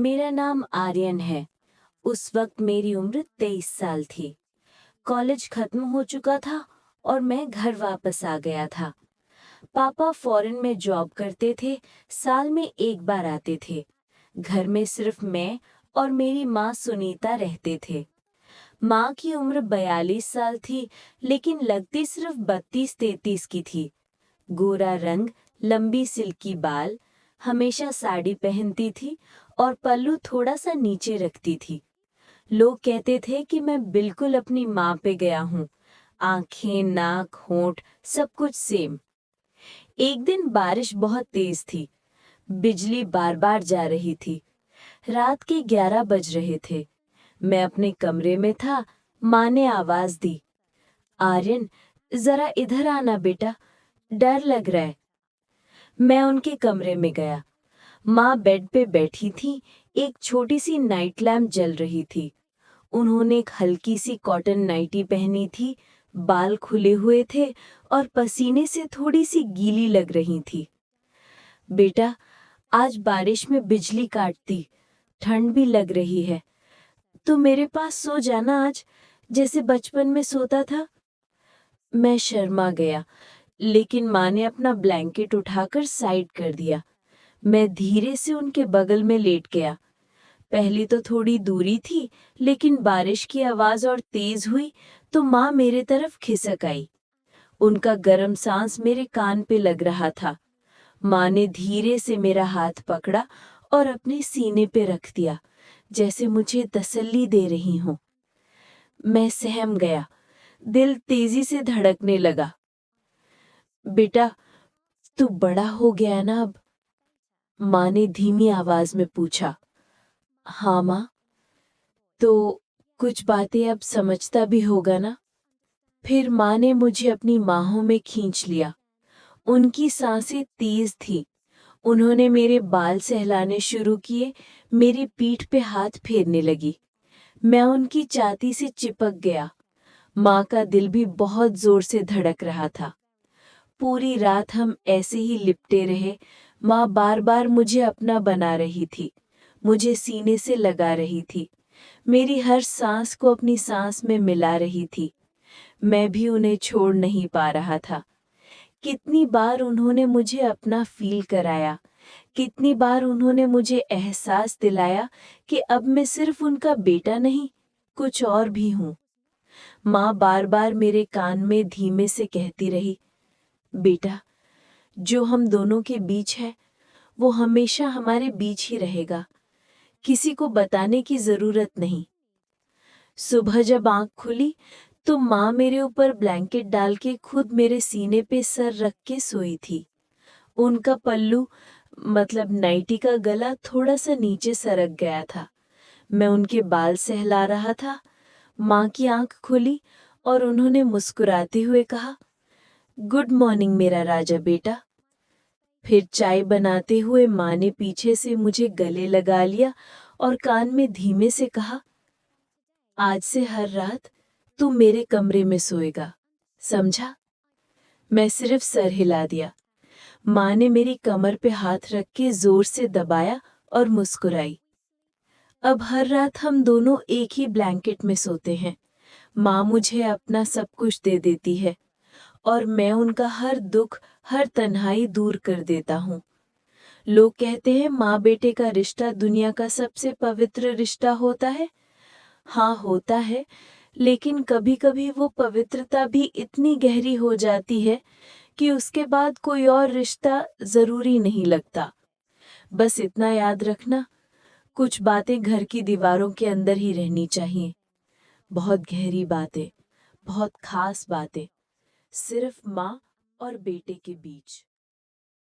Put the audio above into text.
मेरा नाम आर्यन है। उस वक्त मेरी उम्र 23 साल थी। कॉलेज खत्म हो चुका था और मैं घर वापस आ गया था। पापा फॉरेन में जॉब करते थे, साल में एक बार आते थे। घर में सिर्फ मैं और मेरी माँ सुनीता रहते थे। माँ की उम्र 42 साल थी, लेकिन लगती सिर्फ 32-33 की थी। गोरा रंग, लंबी सिल्की बाल, हमेशा साड़ी पहनती थी और पल्लू थोड़ा सा नीचे रखती थी। लोग कहते थे कि मैं बिल्कुल अपनी माँ पे गया हूँ। आंखें, नाक, होंठ सब कुछ सेम। एक दिन बारिश बहुत तेज थी। बिजली बार बार जा रही थी। रात के 11 बज रहे थे। मैं अपने कमरे में था। माँ ने आवाज दी, आर्यन, जरा इधर आना बेटा, डर लग रहा है। मैं उनके कमरे में गया। माँ बेड पे बैठी थी। एक छोटी सी नाइट लैम्प जल रही थी। उन्होंने एक हल्की सी कॉटन नाइटी पहनी थी। बाल खुले हुए थे और पसीने से थोड़ी सी गीली लग रही थी। बेटा, आज बारिश में बिजली काटती, ठंड भी लग रही है। तो मेरे पास सो जाना आज, जैसे बचपन में सोता था। मैं शर्मा गया, लेकिन माँ ने अपना ब्लैंकेट उठाकर साइड कर दिया। मैं धीरे से उनके बगल में लेट गया। पहले तो थोड़ी दूरी थी, लेकिन बारिश की आवाज और तेज हुई तो माँ मेरे तरफ खिसक आई। उनका गर्म सांस मेरे कान पे लग रहा था। माँ ने धीरे से मेरा हाथ पकड़ा और अपने सीने पे रख दिया, जैसे मुझे तसल्ली दे रही हो। मैं सहम गया। दिल तेजी से धड़कने लगा। बेटा, तू बड़ा हो गया ना अब? माँ ने धीमी आवाज में पूछा। हाँ माँ। तो कुछ बातें अब समझता भी होगा ना? फिर माँ ने मुझे अपनी बाहों में खींच लिया। उनकी सांसें तेज थी। उन्होंने मेरे बाल सहलाने शुरू किए, मेरी पीठ पे हाथ फेरने लगी। मैं उनकी छाती से चिपक गया। माँ का दिल भी बहुत जोर से धड़क रहा था। पूरी रात हम ऐसे ही लिपटे रहे। माँ बार बार मुझे अपना बना रही थी, मुझे सीने से लगा रही थी, मेरी हर सांस को अपनी सांस में मिला रही थी। मैं भी उन्हें छोड़ नहीं पा रहा था। कितनी बार उन्होंने मुझे अपना फील कराया, कितनी बार उन्होंने मुझे एहसास दिलाया कि अब मैं सिर्फ उनका बेटा नहीं, कुछ और भी हूँ। माँ बार बार मेरे कान में धीमे से कहती रही, बेटा, जो हम दोनों के बीच है वो हमेशा हमारे बीच ही रहेगा। किसी को बताने की जरूरत नहीं। सुबह जब आंख खुली तो माँ मेरे ऊपर ब्लैंकेट डाल के खुद मेरे सीने पे सर रख के सोई थी। उनका पल्लू, मतलब नाइटी का गला, थोड़ा सा नीचे सरक गया था। मैं उनके बाल सहला रहा था। माँ की आंख खुली और उन्होंने मुस्कुराते हुए कहा, गुड मॉर्निंग मेरा राजा बेटा। फिर चाय बनाते हुए माँ ने पीछे से मुझे गले लगा लिया और कान में धीमे से कहा, आज से हर रात तू मेरे कमरे में सोएगा, समझा? मैं सिर्फ सर हिला दिया। माँ ने मेरी कमर पे हाथ रख के जोर से दबाया और मुस्कुराई। अब हर रात हम दोनों एक ही ब्लैंकेट में सोते हैं। माँ मुझे अपना सब कुछ दे देती है और मैं उनका हर दुख, हर तन्हाई दूर कर देता हूँ। लोग कहते हैं माँ बेटे का रिश्ता दुनिया का सबसे पवित्र रिश्ता होता है। हाँ, होता है, लेकिन कभी-कभी वो पवित्रता भी इतनी गहरी हो जाती है कि उसके बाद कोई और रिश्ता जरूरी नहीं लगता। बस इतना याद रखना, कुछ बातें घर की दीवारों के अंदर ही रहनी चाहिए। बहुत गहरी बातें, बहुत खास बातें, सिर्फ माँ और बेटे के बीच।